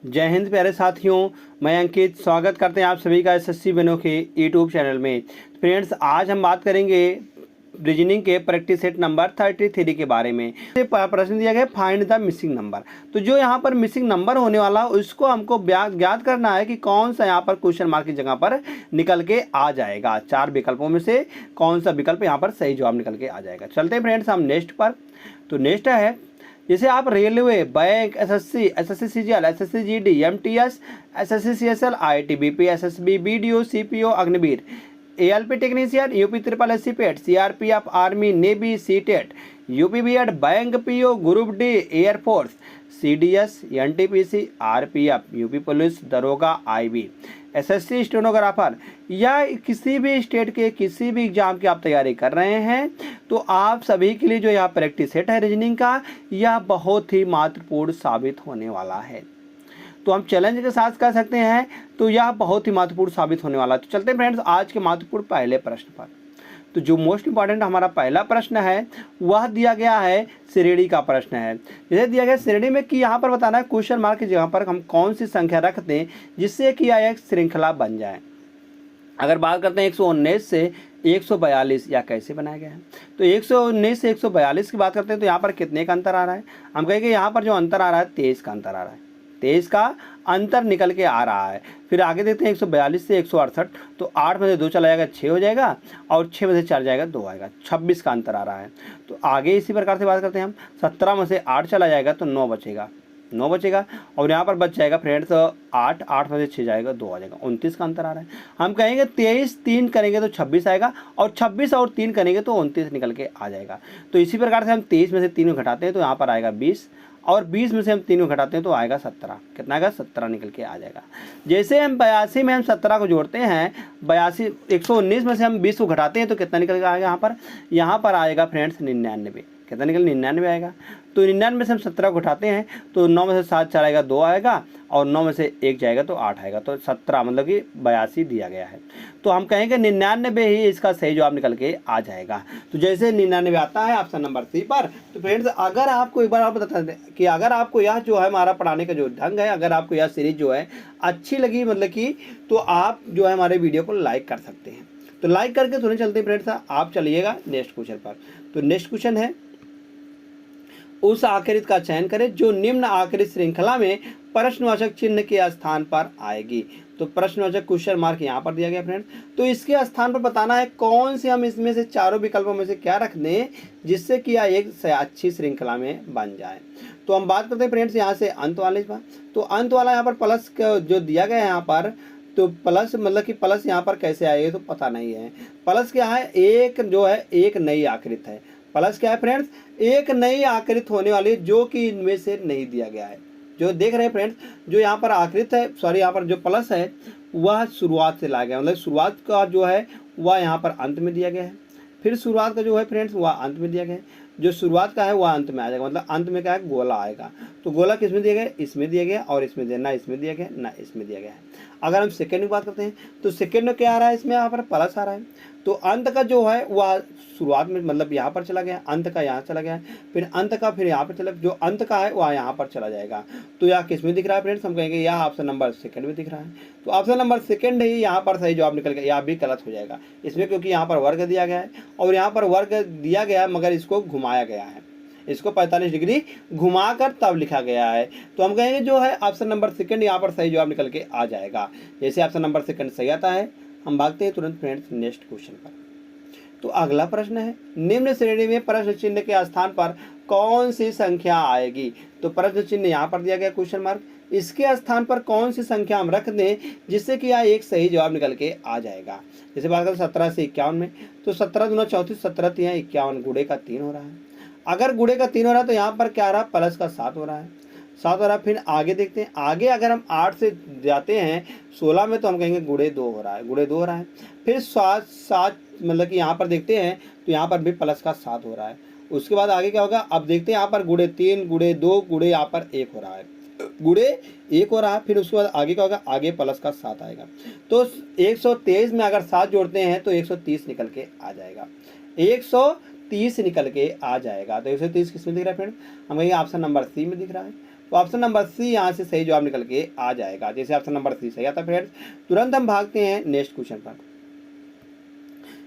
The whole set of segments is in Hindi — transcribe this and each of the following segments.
जय हिंद प्यारे साथियों, मैं अंकित स्वागत करते हैं आप सभी का एसएससी बनो के यूट्यूब चैनल में। फ्रेंड्स, आज हम बात करेंगे रीजनिंग के प्रैक्टिस सेट नंबर 33 के बारे में। प्रश्न दिया गया फाइंड द मिसिंग नंबर। तो जो यहाँ पर मिसिंग नंबर होने वाला उसको हमको ज्ञात करना है कि कौन सा यहाँ पर क्वेश्चन मार्क की जगह पर निकल के आ जाएगा। 4 विकल्पों में से कौन सा विकल्प यहाँ पर सही जवाब निकल के आ जाएगा। चलते हैं फ्रेंड्स हम नेक्स्ट पर। तो नेक्स्ट है, जैसे आप railway, bank, SSC CGL, SSC GD, MTS, SSC CSL, IIT BP, SSB, BDO, CPO, Agniveer, ALP technician, UP triple SC PET, CRPF, army, navy, CTET, UP BEd, bank PO, group D, air force, CDS, NTPC, RPF, UP police, दरोगा, आईबी, एसएससी स्टेनोग्राफर या किसी भी स्टेट के किसी भी एग्जाम की आप तैयारी कर रहे हैं तो आप सभी के लिए जो यह प्रैक्टिस सेट है रीजनिंग का, यह बहुत ही महत्वपूर्ण साबित होने वाला है। तो हम चैलेंज के साथ कर सकते हैं, तो यह बहुत ही महत्वपूर्ण साबित होने वाला है। तो चलते हैं फ्रेंड्स आज के महत्वपूर्ण पहले प्रश्न पर। तो जो मोस्ट इंपॉर्टेंट हमारा पहला प्रश्न है वह दिया गया है श्रेणी का प्रश्न है। जैसे दिया गया श्रेणी में कि यहाँ पर बताना है क्वेश्चन मार्क की जगह पर हम कौन सी संख्या रख दें जिससे कि यह एक श्रृंखला बन जाए। अगर बात करते हैं 119 से 142 या कैसे बनाया गया है, तो 119 से 142 की बात करते हैं तो यहाँ पर कितने का अंतर आ रहा है। हम कहेंगे यहाँ पर जो अंतर आ रहा है 23 का अंतर आ रहा है, 23 का अंतर निकल के आ रहा है। फिर आगे देखते हैं 142 से 168, तो 8 में से 2 चला जाएगा 6 हो जाएगा और 6 में से 4 जाएगा 2 आएगा, 26 का अंतर आ रहा है। तो आगे इसी प्रकार से बात करते हैं हम, 17 में से 8 चला जाएगा तो 9 बचेगा, 9 बचेगा और यहाँ पर बच जाएगा फ्रेंड्स 8 में से 6 जाएगा 2 आ जाएगा, 29 का अंतर आ रहा है। हम कहेंगे 23 3 करेंगे तो 26 आएगा और 26 और 3 करेंगे तो 29 निकल के आ जाएगा। तो इसी प्रकार से हम 23 में से 3 घटाते हैं तो यहाँ पर आएगा 20 और 20 में से हम 3 घटाते हैं तो आएगा 17। कितना आएगा? 17 निकल के आ जाएगा। जैसे हम 82 में हम 17 को जोड़ते हैं, 82 119 में से हम 20 को घटाते हैं तो कितना निकल के आएगा? यहाँ पर आएगा फ्रेंड्स 99। कितना निकल? 99 आएगा। तो 99 से हम 17 को उठाते हैं तो 9 में से 7 चला आएगा 2 आएगा और 9 में से 1 जाएगा तो 8 आएगा। तो 17 मतलब कि 82 दिया गया है। तो हम कहेंगे 99 ही इसका सही जवाब निकल के आ जाएगा। तो जैसे 99 आता है ऑप्शन नंबर सी पर। तो फ्रेंड्स, अगर आपको एक बार आप बता दें कि अगर आपको यह जो है हमारा पढ़ाने का जो ढंग है, अगर आपको यह सीरीज जो है अच्छी लगी मतलब कि, तो आप जो है हमारे वीडियो को लाइक कर सकते हैं। तो लाइक करके तुरंत चलते हैं फ्रेंड्स, आप चलिएगा नेक्स्ट क्वेश्चन पर। तो नेक्स्ट क्वेश्चन है, उस आकृति का चयन करें जो निम्न आकृति श्रृंखला में प्रश्नवाचक चिन्ह के स्थान पर आएगी। तो प्रश्नवाचक क्वेश्चन मार्क यहाँ पर दिया गया फ्रेंड। तो इसके स्थान पर बताना है कौन से हम इसमें से चारों विकल्पों में से क्या रख दें जिससे कि यह एक अच्छी श्रृंखला में बन जाए। तो हम बात करते हैं फ्रेंड्स यहाँ से अंत वाले पर। तो अंत वाला यहाँ पर प्लस जो दिया गया है यहाँ पर, तो प्लस मतलब कि प्लस यहाँ पर कैसे आएगा तो पता नहीं है। प्लस क्या है? एक जो है एक नई आकृति है। प्लस क्या है फ्रेंड्स? एक नई आकृति होने वाली जो कि इनमें से नहीं दिया गया है। जो देख रहे हैं फ्रेंड्स, जो यहाँ पर आकृति है, सॉरी यहाँ पर जो प्लस है वह शुरुआत से लाया गया, मतलब शुरुआत का जो है वह यहाँ पर अंत में दिया गया है। फिर शुरुआत का जो है फ्रेंड्स वह अंत में दिया गया है। जो शुरुआत का है वह अंत में आ जाएगा, मतलब अंत में क्या है? गोला आएगा। तो गोला किस में दिया गया? इसमें दिया गया और इसमें दिया, ना इसमें दिया गया ना इसमें दिया गया है। अगर हम सेकंड की बात करते हैं तो सेकंड में क्या आ रहा है? इसमें यहाँ पर प्लस आ रहा है। तो अंत का जो है वह शुरुआत में मतलब यहाँ पर चला गया, अंत का यहाँ चला गया, फिर अंत का फिर यहाँ पर चला, जो अंत का है वह यहाँ पर चला जाएगा। तो यह किस में दिख रहा है फ्रेंड्स? हम कहेंगे यह ऑप्शन नंबर सेकंड में दिख रहा है। तो ऑप्शन नंबर सेकंड ही यहाँ पर सही जवाब निकल गया। यह भी गलत हो जाएगा इसमें, क्योंकि यहाँ पर वर्ग दिया गया है और यहाँ पर वर्ग दिया गया मगर इसको घुमाया गया है, इसको 45 डिग्री घुमाकर तब लिखा गया है। तो हम कहेंगे जो है ऑप्शन नंबर सेकंड यहाँ पर सही जवाब निकल के आ जाएगा। जैसे ऑप्शन नंबर सेकंड सही आता है, हम भागते हैं तुरंत फ्रेंड्स नेक्स्ट क्वेश्चन पर। तो अगला प्रश्न है, निम्न श्रेणी में प्रश्न चिन्ह के स्थान पर कौन सी संख्या आएगी। तो प्रश्न चिन्ह यहाँ पर दिया गया क्वेश्चन मार्क, इसके स्थान पर कौन सी संख्या हम रख दें जिससे कि यह एक सही जवाब निकल के आ जाएगा। जैसे बात करें 17 से 51 में, तो 17 दूना 34, 17 3 51, गुणे का 3 हो रहा है। अगर गुणे का 3 हो रहा है तो यहाँ पर क्या आ रहा है? प्लस का 7 हो रहा है, 7 हो रहा है। फिर आगे देखते हैं, आगे अगर हम 8 से जाते हैं 16 में तो हम कहेंगे गुणे 2 हो रहा है, गुणे 2 हो रहा है। फिर 7 मतलब कि यहाँ पर देखते हैं तो यहाँ पर भी प्लस का 7 हो रहा है। उसके बाद आगे क्या होगा? अब देखते हैं यहाँ पर गुणे 3, गुणे 2, गुणे यहाँ पर 1 हो रहा है, गुणे 1 हो रहा है। फिर उसके बाद आगे क्या होगा? आगे प्लस का 7 आएगा। तो 123 में अगर 7 जोड़ते हैं तो 130 निकल के आ जाएगा, 130 निकल के आ जाएगा। तो 130 किस में दिख रहा है फ्रेंड? हमें ये ऑप्शन नंबर सी में दिख रहा है। तो ऑप्शन नंबर सी यहाँ से सही जवाब निकल के आ जाएगा। जैसे ऑप्शन नंबर सी सही आता है फ्रेंड्स। तुरंत हम भागते हैं नेक्स्ट क्वेश्चन पर।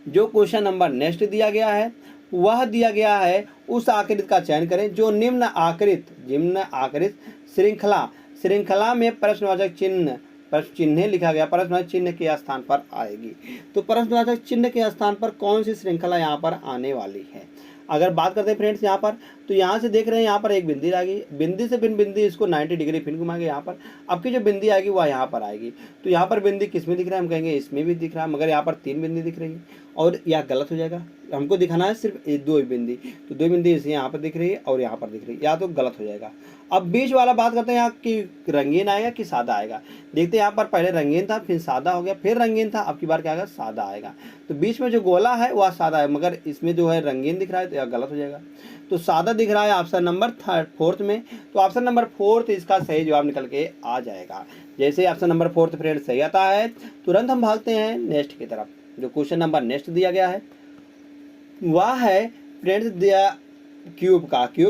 जो क्वेश्चन नंबर नेक्स्ट दिया गया है वह दिया गया है उस आकृति का चयन करें जो निम्न आकृत श्रृंखला में प्रश्नवाचक चिन्ह लिखा गया प्रश्नवाचक चिन्ह के स्थान पर आएगी। तो प्रश्नवाचक चिन्ह के स्थान पर कौन सी श्रृंखला यहाँ पर आने वाली है। अगर बात करते हैं फ्रेंड्स यहाँ पर, तो यहाँ से देख रहे हैं यहाँ पर एक बिंदी आएगी, बिंदी से फिर बिंदी इसको 90 डिग्री फिर घुमाएंगे यहाँ पर। आपकी जो बिंदी आएगी वह यहाँ पर आएगी। तो यहाँ पर बिंदी किस में दिख रहा है, हम कहेंगे इसमें भी दिख रहा है, मगर यहाँ पर 3 बिंदी दिख रही है और यह गलत हो जाएगा। हमको दिखाना है सिर्फ 2 बिंदी, तो 2 बिंदी इसे यहाँ पर दिख रही है और यहाँ पर दिख रही है, या तो गलत हो जाएगा। अब बीच वाला बात करते हैं यहाँ कि रंगीन आएगा कि सादा आएगा। देखते हैं यहाँ पर पहले रंगीन था फिर सादा हो गया, फिर रंगीन था, अब की बार क्या आएगा, सादा आएगा। तो बीच में जो गोला है वह सादा है, मगर इसमें जो है रंगीन दिख रहा है तो यह गलत हो जाएगा। तो सादा दिख रहा है ऑप्शन नंबर 4 में, तो ऑप्शन नंबर 4 इसका सही जवाब निकल के आ जाएगा। जैसे ऑप्शन नंबर 4 फ्रेंड सही आता है, तुरंत हम भागते हैं नेक्स्ट की तरफ। जो क्वेश्चन नंबर नेक्स्ट दिया गया है वह है फ्रेंड्स दिया क्यूब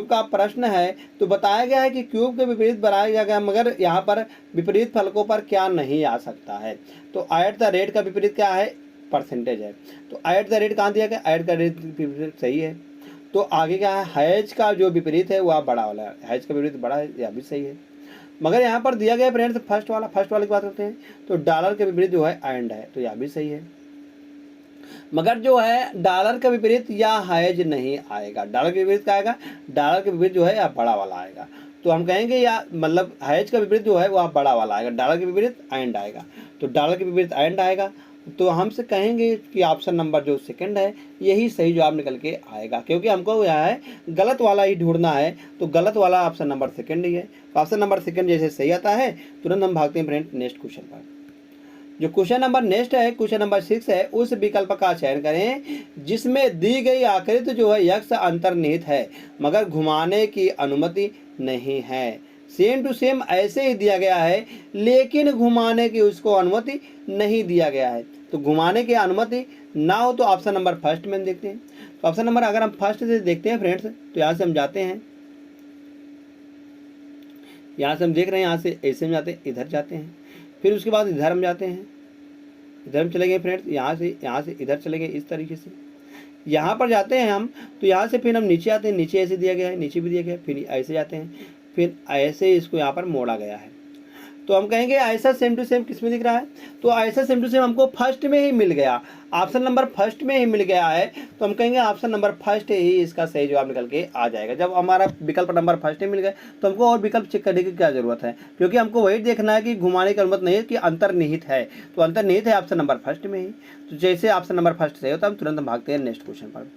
का प्रश्न है। तो बताया गया है कि क्यूब के विपरीत बनाया गया, मगर यहाँ पर विपरीत फलकों पर क्या नहीं आ सकता है। तो एट द रेट का विपरीत क्या है, परसेंटेज है। तो एट द रेट कहाँ दिया गया, एट द रेट विपरीत सही है। तो आगे क्या है, हैज का जो विपरीत है वह बड़ा वाला है, हैज का विपरीत बड़ा है, यह भी सही है। मगर यहाँ पर दिया गया फ्रेंड्स फर्स्ट वाले की बात करते हैं, तो डॉलर के विपरीत जो है एंड है, तो यह भी सही है। मगर जो है डॉलर के विपरीत या हैज नहीं आएगा। डॉलर के विपरीत क्या आएगा, डॉलर के विपरीत जो है या बड़ा वाला आएगा। तो हम कहेंगे या मतलब हैज का विपरीत जो है वह बड़ा वाला आएगा, डॉलर के विपरीत एंड आएगा। तो डॉलर के विपरीत एंड आएगा, तो हमसे कहेंगे कि ऑप्शन नंबर जो सेकंड है यही सही जवाब निकल के आएगा, क्योंकि हमको यह है गलत वाला ही ढूंढना है। तो गलत वाला ऑप्शन नंबर सेकंड ही है। तो ऑप्शन नंबर सेकंड जैसे सही आता है, तुरंत हम भागते हैं फ्रेंड नेक्स्ट क्वेश्चन पर। जो क्वेश्चन नंबर नेक्स्ट है, क्वेश्चन नंबर 6 है, उस विकल्प का चयन करें जिसमें दी गई आकृति जो है यक्ष अंतर्निहित है मगर घुमाने की अनुमति नहीं है। सेम टू सेम ऐसे ही दिया गया है लेकिन घुमाने की उसको अनुमति नहीं दिया गया है। तो घुमाने की अनुमति ना हो तो ऑप्शन नंबर फर्स्ट में देखते हैं। तो ऑप्शन नंबर अगर हम फर्स्ट से देखते हैं फ्रेंड्स, तो यहाँ से हम जाते हैं, यहाँ से हम देख रहे हैं, यहाँ से ऐसे में जाते हैं, इधर जाते हैं, फिर उसके बाद इधर हम जाते हैं, इधर हम चले गए फ्रेंड्स, यहाँ से इधर चले गए, इस तरीके से यहाँ पर जाते हैं हम। तो यहाँ से फिर हम नीचे आते हैं, नीचे ऐसे दिया गया है, नीचे भी दिया गया है, फिर ऐसे जाते हैं, फिर ऐसे इसको यहाँ पर मोड़ा गया है। तो हम कहेंगे ऐसा सेम टू सेम किस में दिख रहा है, तो ऐसा सेम टू सेम हमको फर्स्ट में ही मिल गया, ऑप्शन नंबर फर्स्ट में ही मिल गया है। तो हम कहेंगे ऑप्शन नंबर फर्स्ट ही इसका सही जवाब निकल के आ जाएगा। जब हमारा विकल्प नंबर फर्स्ट ही मिल गया तो हमको और विकल्प चेक करने की क्या जरूरत है, क्योंकि हमको वही देखना है कि घुमाने की अनुमति नहीं है कि अंतर्निहित है। तो अंतर्निहित है ऑप्शन नंबर फर्स्ट में ही। तो जैसे ऑप्शन नंबर फर्स्ट सही होता है, हम तुरंत भागते हैं नेक्स्ट क्वेश्चन पर।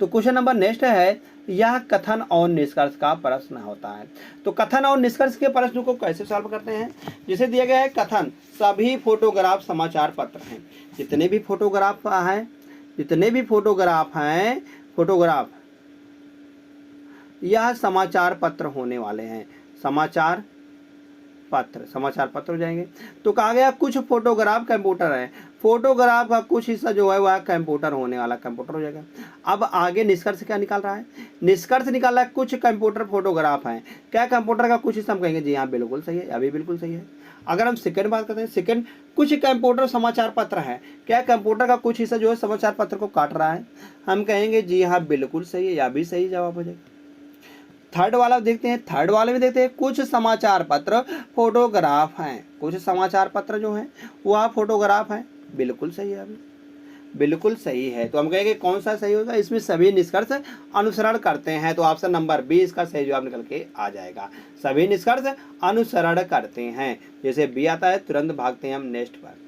तो क्वेश्चन नंबर नेक्स्ट है, यह कथन और निष्कर्ष का प्रश्न होता है। तो कथन और निष्कर्ष के प्रश्न को कैसे सॉल्व करते हैं, जैसे दिया गया है कथन, सभी फोटोग्राफ समाचार पत्र हैं। जितने भी फोटोग्राफ हैं फोटोग्राफ यह समाचार पत्र होने वाले हैं, समाचार पत्र हो जाएंगे। तो कहा गया कुछ फोटोग्राफ कंप्यूटर है, फोटोग्राफ का कुछ हिस्सा जो है वह कंप्यूटर होने वाला, कंप्यूटर हो जाएगा। अब आगे निष्कर्ष क्या निकाल रहा है, निष्कर्ष निकाल रहा है कुछ कंप्यूटर फोटोग्राफ हैं। क्या कंप्यूटर का कुछ हिस्सा, हम कहेंगे जी हाँ बिल्कुल सही है, अभी बिल्कुल सही है। अगर हम सेकंड बात करते हैं, सेकंड कुछ कंप्यूटर समाचार पत्र है, क्या कंप्यूटर का कुछ हिस्सा जो है समाचार पत्र को काट रहा है, हम कहेंगे जी हाँ बिल्कुल सही है, या भी सही जवाब हो जाएगा। थर्ड वाला देखते हैं, थर्ड वाले में देखते हैं कुछ समाचार पत्र फोटोग्राफ हैं, कुछ समाचार पत्र जो हैं वह फोटोग्राफ हैं, बिल्कुल सही है, अभी बिल्कुल सही है। तो हम कहेंगे कौन सा सही होगा, इसमें सभी निष्कर्ष अनुसरण करते हैं। तो ऑप्शन नंबर बी इसका सही जवाब निकल के आ जाएगा, सभी निष्कर्ष अनुसरण करते हैं। जैसे बी आता है, तुरंत भागते हैं हम नेक्स्ट पर।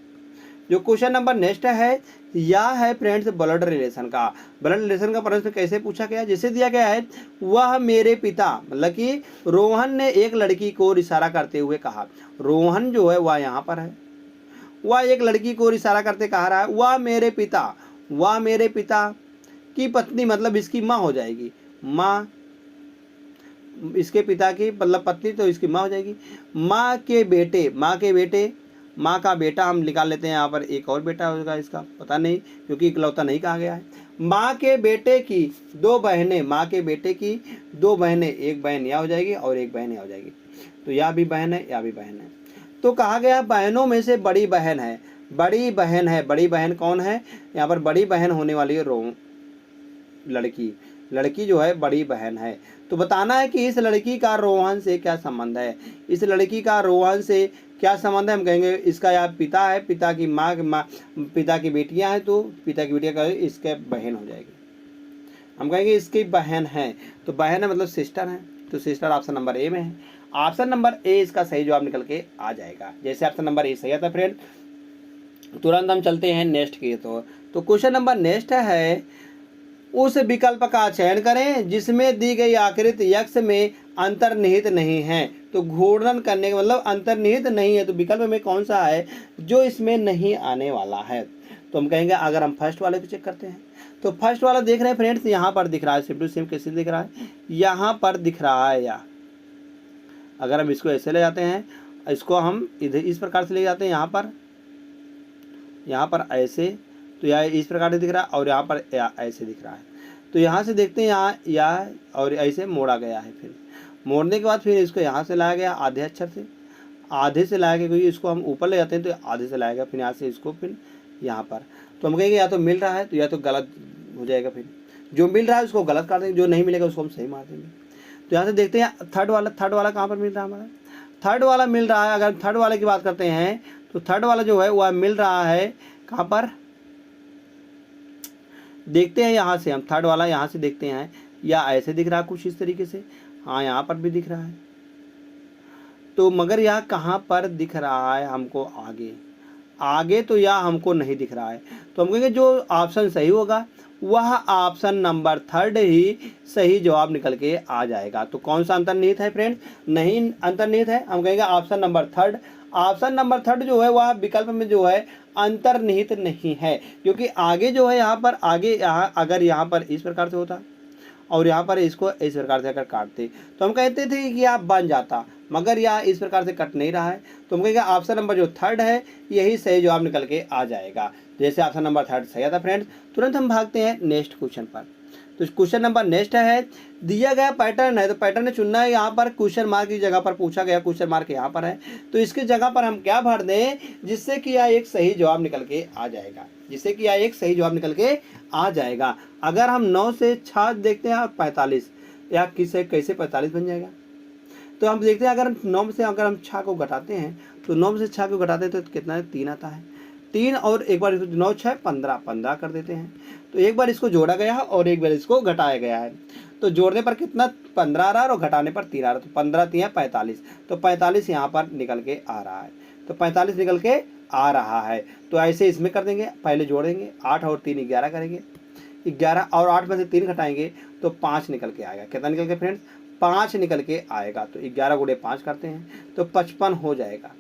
जो क्वेश्चन नंबर नेक्स्ट है, यह है फ्रेंड्स ब्लड रिलेशन का। ब्लड रिलेशन का प्रश्न कैसे पूछा गया, जैसे दिया गया है, वह मेरे पिता, मतलब कि रोहन ने एक लड़की को इशारा करते हुए कहा, रोहन जो है वह यहाँ पर है, वह एक लड़की को इशारा करते कह रहा है, वह मेरे पिता की पत्नी, मतलब इसकी माँ हो जाएगी, माँ इसके पिता की मतलब पत्नी, तो इसकी माँ हो जाएगी। माँ का बेटा हम निकाल लेते हैं, यहाँ पर एक और बेटा होगा इसका, पता नहीं क्योंकि इकलौता नहीं कहा गया है। माँ के बेटे की दो बहनें, एक बहन यह हो जाएगी और एक बहन यह हो जाएगी। तो यह भी बहन है, यह भी बहन है। तो कहा गया बहनों में से बड़ी बहन है, बड़ी बहन है। बड़ी बहन कौन है? यहाँ पर बड़ी बहन होने वाली है लड़की, लड़की जो है बड़ी बहन है। तो बताना है कि इस लड़की का रोहन से क्या संबंध है। इस लड़की का रोहन से क्या संबंध है? हम कहेंगे इसका या पिता है, पिता की माँ पिता की बेटियां हैं, तो पिता की बेटियां का इसके बहन हो जाएगी। हम कहेंगे इसकी बहन है, तो बहन है मतलब सिस्टर है, तो सिस्टर ऑप्शन नंबर ए में है। ऑप्शन नंबर ए इसका सही जवाब निकल के आ जाएगा। जैसे ऑप्शन नंबर ए सही आता है फ्रेंड। तुरंत हम चलते हैं नेक्स्ट की। तो क्वेश्चन नंबर नेक्स्ट है, उस विकल्प का चयन करें जिसमें दी गई आकृति यक्ष में अंतर्निहित नहीं है। तो घूर्णन करने का मतलब अंतर्निहित नहीं है, तो विकल्प में कौन सा है जो इसमें नहीं आने वाला है? तो हम कहेंगे अगर हम फर्स्ट वाले को चेक करते हैं, तो फर्स्ट वाला देख रहे हैं फ्रेंड्स, यहाँ पर दिख रहा है, सिम टू सिम कैसे दिख रहा है, यहाँ पर दिख रहा है। या अगर हम इसको ऐसे ले जाते हैं, इसको हम इधर इस प्रकार से ले जाते हैं, यहाँ पर ऐसे, तो यह इस प्रकार से दिख रहा है, और यहाँ पर ऐसे दिख रहा है। तो यहाँ से देखते हैं यहाँ या और ऐसे मोड़ा गया है। फिर मोड़ने के बाद फिर इसको यहाँ से लाया गया आधे अक्षर से, आधे से लाया गया, क्योंकि इसको हम ऊपर ले जाते हैं तो आधे से लाया गया, फिर यहाँ से इसको फिर यहाँ पर। तो हम कहेंगे या तो मिल रहा है तो या तो गलत हो जाएगा। फिर जो मिल रहा है उसको गलत कर देंगे, जो नहीं मिलेगा उसको हम सही मार देंगे। तो यहाँ से देखते हैं थर्ड वाला कहाँ पर मिल रहा है हमारा? थर्ड वाला मिल रहा है। अगर थर्ड वाले की बात करते हैं तो थर्ड वाला जो है वह मिल रहा है कहाँ पर? देखते हैं यहाँ से हम थर्ड वाला यहाँ से देखते हैं, या ऐसे दिख रहा है कुछ इस तरीके से, हाँ यहाँ पर भी दिख रहा है। तो मगर यह कहाँ पर दिख रहा है हमको? आगे तो यह हमको नहीं दिख रहा है। तो हम कहेंगे जो ऑप्शन सही होगा वह ऑप्शन नंबर थर्ड ही सही जवाब निकल के आ जाएगा। तो कौन सा अंतर्निहित है फ्रेंड? नहीं अंतर्निहित है। हम कहेंगे option number third. Option number third जो है वह विकल्प में जो है अंतर्निहित नहीं है, क्योंकि आगे जो है यहाँ पर अगर यहाँ पर इस प्रकार से होता और यहाँ पर इसको इस प्रकार से अगर काटते तो हम कहते थे कि यह बन जाता, मगर यह इस प्रकार से कट नहीं रहा है। तो हम कहेंगे ऑप्शन नंबर जो थर्ड है यही सही जवाब निकल के आ जाएगा। जैसे ऑप्शन नंबर थर्ड सही आता फ्रेंड्स। तुरंत हम भागते हैं नेक्स्ट क्वेश्चन पर। तो क्वेश्चन नंबर नेक्स्ट है, दिया गया पैटर्न है, तो पैटर्न ने चुनना है। यहाँ पर क्वेश्चन मार्क की जगह पर पूछा गया, क्वेश्चन मार्क यहाँ पर है, तो इसकी जगह पर हम क्या भर दें जिससे कि यह एक सही जवाब निकल के आ जाएगा, जिससे कि यह एक सही जवाब निकल के आ जाएगा। अगर हम 9 से 6 देखते हैं और 45, या कैसे 45 बन जाएगा? तो हम देखते हैं अगर 9 से अगर हम 6 को घटाते हैं, तो 9 से 6 को घटाते हैं तो कितना है? 3 आता है। 3 और एक बार इसको 9 6 15 कर देते हैं। तो एक बार इसको जोड़ा गया है और एक बार इसको घटाया गया है। तो जोड़ने पर कितना? 15 आ रहा है और घटाने पर 3 आ रहा है। तो 15 3 45, तो 45 यहाँ पर निकल के आ रहा है। तो 45 निकल के आ रहा है। तो ऐसे इसमें कर देंगे, पहले जोड़ेंगे 8 और 3 11 करेंगे, 11 और 8 में से 3 घटाएंगे तो 5 निकल के आएगा। कितना निकल के फ्रेंड्स? 5 निकल के आएगा। तो 11 गुणे 5 करते हैं तो 55 हो जाएगा,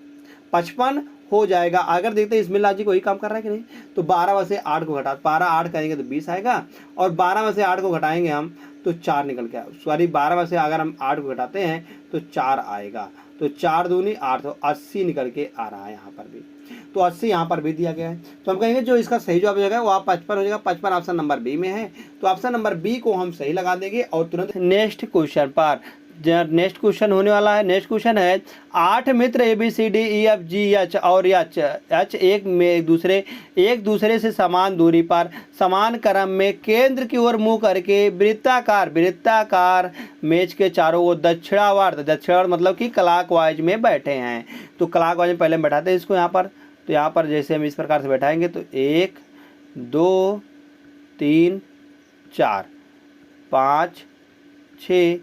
55 हो जाएगा। अगर देखते हैं इसमें लॉजिक वही काम कर रहा है कि नहीं? तो 12 में से 8 को घटा, 12 8 करेंगे तो 20 आएगा, और 12 में से 8 को घटाएंगे हम तो 4 निकल के, सॉरी 12 में से अगर हम 8 को घटाते हैं तो 4 आएगा। तो 4 दूनी 8, तो 80 निकल के आ रहा है यहाँ पर भी। तो 80 यहाँ पर भी दिया गया है। तो हम कहेंगे जो इसका सही जवाब हो जाएगा वो 55 हो जाएगा। 55 ऑप्शन नंबर बी में है, तो ऑप्शन नंबर बी को हम सही लगा देंगे। और तुरंत नेक्स्ट क्वेश्चन पर नेक्स्ट क्वेश्चन होने वाला है। नेक्स्ट क्वेश्चन है, 8 मित्र ABCDEFGH और H एक दूसरे से समान दूरी पर समान क्रम में केंद्र की ओर मुंह करके वृत्ताकार मेज के चारों ओर दक्षिणावर्त मतलब कि क्लॉकवाइज में बैठे हैं। तो क्लॉकवाइज में पहले हम बैठाते हैं इसको यहाँ पर। तो यहाँ पर जैसे हम इस प्रकार से बैठाएंगे तो 1 2 3 4 5 6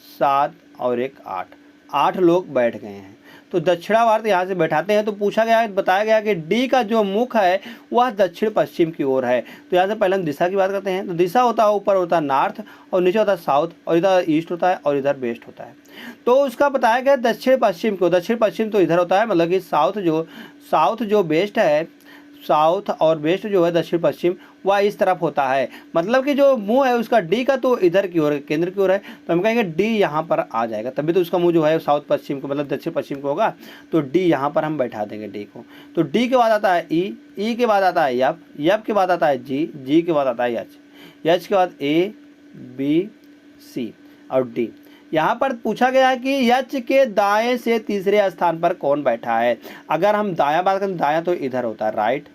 7 और 1 8 लोग बैठ गए हैं। तो दक्षिणावर्त यहाँ से बैठाते हैं। तो बताया गया कि डी का जो मुख है वह दक्षिण पश्चिम की ओर है। तो यहाँ से पहले हम दिशा की बात करते हैं। तो दिशा होता है, ऊपर होता है नॉर्थ और नीचे होता है साउथ, और इधर ईस्ट होता है और इधर वेस्ट होता है। तो उसका बताया गया दक्षिण पश्चिम को, दक्षिण पश्चिम तो इधर होता है, मतलब कि साउथ जो वेस्ट है, साउथ और वेस्ट जो है दक्षिण पश्चिम वह इस तरफ होता है। मतलब कि जो मुंह है उसका डी का तो इधर की ओर केंद्र की ओर है। तो हम कहेंगे डी यहाँ पर आ जाएगा, तभी तो उसका मुंह जो है साउथ पश्चिम को मतलब दक्षिण पश्चिम को होगा। तो डी यहाँ पर हम बैठा देंगे डी को। तो डी के बाद आता है ई के बाद आता है एफ के बाद आता है जी के बाद आता है एच के बाद A B C और D। यहाँ पर पूछा गया है कि यच के दाएं से तीसरे स्थान पर कौन बैठा है। अगर हम दायां बात करें, दायां तो इधर होता है, राइट।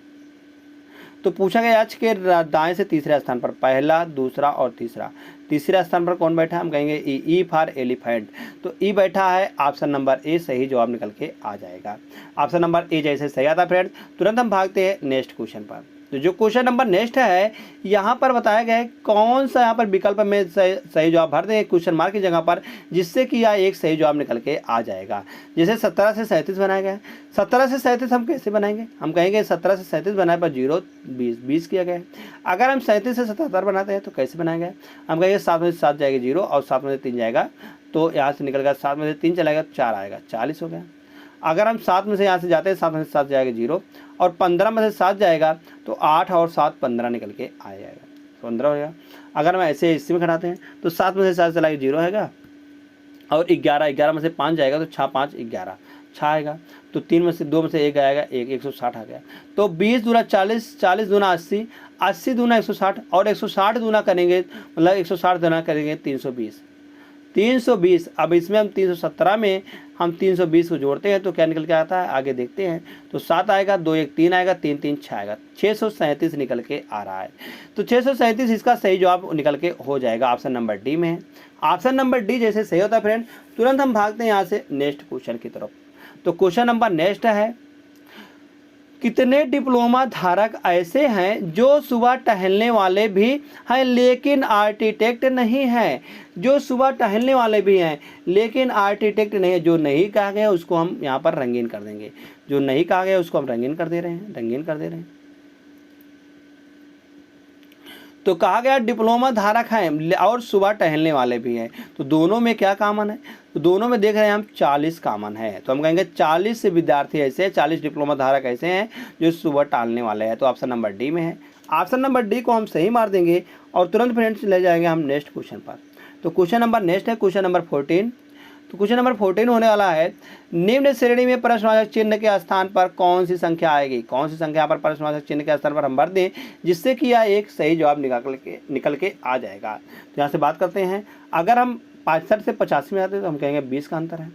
तो पूछा गया यच के दाएं से तीसरे स्थान पर, पहला, दूसरा और तीसरा, तीसरे स्थान पर कौन बैठा है, हम कहेंगे ई फॉर एलिफेंट। तो ई बैठा है, ऑप्शन नंबर ए सही जवाब निकल के आ जाएगा। ऑप्शन नंबर ए जैसे सही आता है फ्रेंड। तुरंत हम भागते हैं नेक्स्ट क्वेश्चन पर। तो जो क्वेश्चन नंबर नेक्स्ट है, यहाँ पर बताया गया है कौन सा यहाँ पर विकल्प में सही जवाब भर दें क्वेश्चन मार्क की जगह पर, जिससे कि यह एक सही जवाब निकल के आ जाएगा। जैसे 17 से 37 बनाया गया है। 17 से 37 हम कैसे बनाएंगे, हम कहेंगे 17 से 37 बनाए पर 0 20 किया गया है। अगर हम 37 से 77 बनाते हैं तो कैसे बनाया गया है, हम कहेंगे 7 में से 7 जाएगा 0 और 7 में से 3 जाएगा, तो यहाँ से निकल गया 7 में से 3 चलाएगा 4 आएगा, 40 हो गया। अगर हम 7 में से यहाँ से जाते हैं, 7 में से 7 जाएगा 0 और 15 में से 7 जाएगा तो 8 और 7 15 निकल के आ जाएगा, 15 हो जाएगा। अगर हम ऐसे इसी में खड़ाते हैं तो 7 में से 7 चलाएगा 0 आएगा और 11 में से 5 जाएगा तो 6 5 11 6 आएगा। तो 3 में से 2 में से 1 आएगा 160 आ गया। तो 20 दूना 40, 40 दूना 80, 80 दूना 160 और 160 दूना करेंगे, मतलब 160 दूना करेंगे 320। अब इसमें हम 317 में हम 320 को जोड़ते हैं तो क्या निकल के आता है, आगे देखते हैं। तो 7 आएगा, 2 1 3 आएगा, 3 3 6 आएगा, 637 निकल के आ रहा है। तो 637 इसका सही जवाब निकल के हो जाएगा, ऑप्शन नंबर डी में है। ऑप्शन नंबर डी जैसे सही होता है फ्रेंड। तुरंत हम भागते हैं यहाँ से नेक्स्ट क्वेश्चन की तरफ। तो क्वेश्चन नंबर नेक्स्ट है, कितने डिप्लोमा धारक ऐसे हैं जो सुबह टहलने वाले भी हैं लेकिन आर्किटेक्ट नहीं है। जो सुबह टहलने वाले भी हैं लेकिन आर्किटेक्ट नहीं है। जो नहीं कहा गया उसको हम यहाँ पर रंगीन कर देंगे, जो नहीं कहा गया उसको हम रंगीन कर दे रहे हैं। तो कहा गया डिप्लोमा धारक हैं और सुबह टहलने वाले भी हैं, तो दोनों में क्या कॉमन है, तो दोनों में देख रहे हैं हम 40 कॉमन है। तो हम कहेंगे 40 विद्यार्थी ऐसे, 40 डिप्लोमा धारक ऐसे हैं जो सुबह टहलने वाले हैं। तो ऑप्शन नंबर डी में है। ऑप्शन नंबर डी को हम सही मार देंगे और तुरंत फ्रेंड्स ले जाएंगे हम नेक्स्ट क्वेश्चन पर। तो क्वेश्चन नंबर नेक्स्ट है क्वेश्चन नंबर 14। तो क्वेश्चन नंबर 14 होने वाला है, निम्न श्रेणी में प्रश्नवाचक चिन्ह के स्थान पर कौन सी संख्या आएगी। कौन सी संख्या पर प्रश्नवाचक चिन्ह के स्थान पर हम भर दें जिससे कि यह एक सही जवाब निकल के आ जाएगा। तो यहाँ से बात करते हैं, अगर हम 65 से 85 में आते हैं तो हम कहेंगे 20 का अंतर है,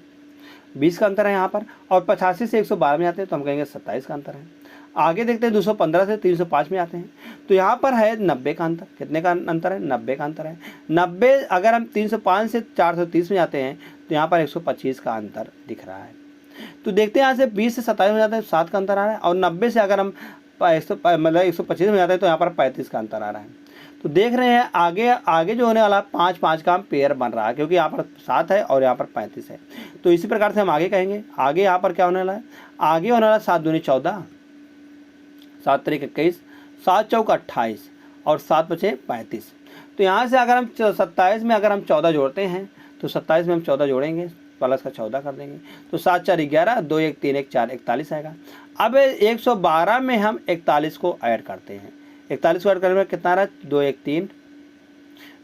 20 का अंतर है यहाँ पर। और 85 से 112 में आते हैं तो हम कहेंगे 27 का अंतर है। आगे देखते हैं 215 से 305 में आते हैं तो यहाँ पर है 90 का अंतर। कितने का अंतर है, 90 का अंतर है। 90 अगर हम 305 से 430 में जाते हैं तो यहाँ पर 125 का अंतर दिख रहा है। तो देखते हैं यहाँ से 20 से 27 में जाते हैं 7 का अंतर आ रहा है और 90 से अगर हम 125 में जाते हैं तो यहाँ पर 35 का अंतर आ रहा है। तो देख रहे हैं आगे जो होने वाला 5 का पेयर बन रहा है क्योंकि यहाँ पर 7 है और यहाँ पर 35 है। तो इसी प्रकार से हम आगे कहेंगे, आगे यहाँ पर क्या होने वाला है, आगे होने वाला 7 दूनी 14, 7 3 21, 7 चौक 28 और 7 बचे 35। तो यहाँ से अगर हम 27 में अगर हम 14 जोड़ते हैं तो 27 में हम 14 जोड़ेंगे, प्लस का 14 कर देंगे तो 7 4 11, 2 1 3 1 4 41 आएगा। अब 112 में हम 41 को ऐड करते हैं, 41 को ऐड करने में कितना आ रहा है, 2 1 3,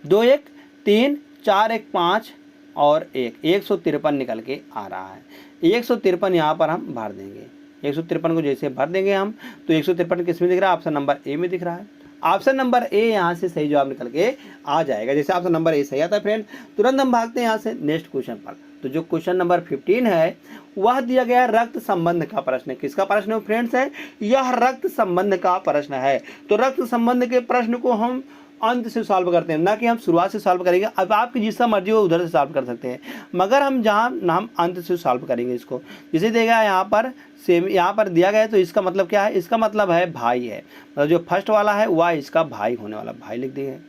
2 1 3, 4 1 5 और 153 निकल के आ रहा है। 153 यहाँ पर हम भर देंगे, 153 को जैसे भर देंगे हम तो 153 किस में दिख रहा है, ऑप्शन नंबर ए में दिख रहा है। ऑप्शन नंबर ए यहाँ से सही जवाब निकल के आ जाएगा। जैसे ऑप्शन नंबर ए सही आता है फ्रेंड। तुरंत हम भागते हैं यहाँ से नेक्स्ट क्वेश्चन पर। तो जो क्वेश्चन नंबर 15 है वह दिया गया रक्त संबंध का प्रश्न है। किसका प्रश्न है फ्रेंड्स, है यह रक्त संबंध का प्रश्न है। तो रक्त संबंध के प्रश्न को हम अंत से सॉल्व करते हैं, ना कि हम शुरुआत से सॉल्व करेंगे। अब आपकी जिसका मर्जी हो उधर से सॉल्व कर सकते हैं, मगर हम अंत से सॉल्व करेंगे इसको। जिसे देगा यहाँ पर सेम यहाँ पर दिया गया है तो इसका मतलब क्या है, इसका मतलब है भाई है, मतलब जो फर्स्ट वाला है वह इसका भाई होने वाला, भाई लिख दिए।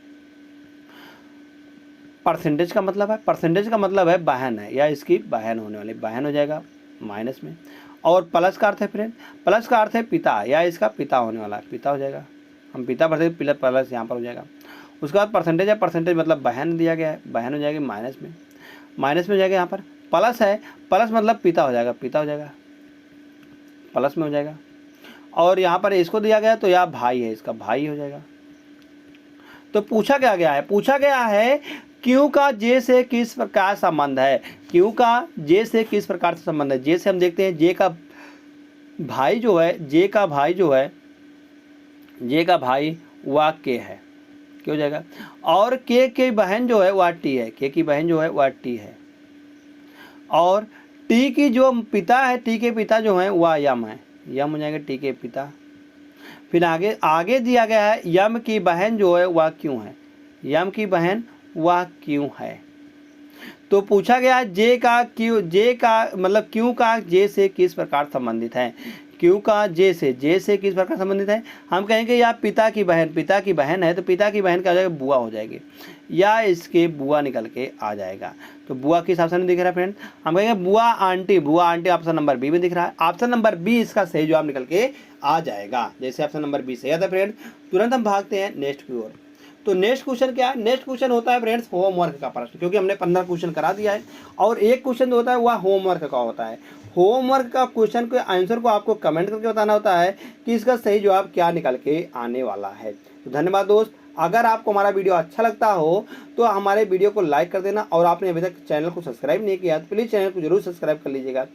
परसेंटेज का मतलब है, परसेंटेज का मतलब है बहन है या इसकी बहन होने वाली, बहन हो जाएगा माइनस में। और प्लस का अर्थ है फ्रेंड, प्लस का अर्थ है पिता या इसका पिता होने वाला है, पिता हो जाएगा। हम पिता भरते प्लस यहाँ पर हो जाएगा। उसके बाद परसेंटेज है, परसेंटेज मतलब बहन दिया गया है, बहन हो जाएगी माइनस में, माइनस में हो जाएगा। यहाँ पर प्लस है, प्लस मतलब पिता हो जाएगा, पिता हो जाएगा प्लस में हो जाएगा। और यहाँ पर इसको दिया गया तो यह भाई है, इसका भाई हो जाएगा। तो पूछा क्या गया है, पूछा गया है क्यू का जे से किस प्रकार संबंध है, क्यू का जे से किस प्रकार से संबंध है। जे से हम देखते हैं जे का भाई जो है, जे का भाई जो है, जे का भाई वह के है, क्या हो जाएगा। और के की बहन जो है वह टी है, के की बहन जो है वह टी है, और टी की जो पिता है, टी के पिता जो हैं वह यम है, यम हो जाएगा टी के पिता। फिर आगे आगे दिया गया है यम की बहन जो है वह क्यों है, यम की बहन वह क्यों है। तो पूछा गया जे का क्यों, जे का मतलब क्यों का जे से किस प्रकार संबंधित है, क्यों का जे से किस प्रकार संबंधित है। हम कहेंगे या पिता की बहन है, तो पिता की बहन क्या हो जाएगा, बुआ हो जाएगी, या इसके बुआ निकल के आ जाएगा। तो बुआ किस ऑप्शन में दिख रहा है फ्रेंड, हम कहेंगे बुआ आंटी ऑप्शन नंबर बी में दिख रहा है। ऑप्शन नंबर बी इसका सही जवाब निकल के आ जाएगा, जैसे ऑप्शन नंबर बी सही आता है फ्रेंड। तुरंत हम भागते हैं नेक्स्ट की ओर। तो नेक्स्ट क्वेश्चन क्या है, नेक्स्ट क्वेश्चन होता है फ्रेंड्स होमवर्क का प्रश्न, क्योंकि हमने 15 क्वेश्चन करा दिया है और एक क्वेश्चन जो होता है वह होमवर्क का होता है। होमवर्क का क्वेश्चन के आंसर को आपको कमेंट करके बताना होता है कि इसका सही जवाब क्या निकल के आने वाला है। तो धन्यवाद दोस्त, अगर आपको हमारा वीडियो अच्छा लगता हो तो हमारे वीडियो को लाइक कर देना, और आपने अभी तक चैनल को सब्सक्राइब नहीं किया तो प्लीज़ चैनल को जरूर सब्सक्राइब कर लीजिएगा।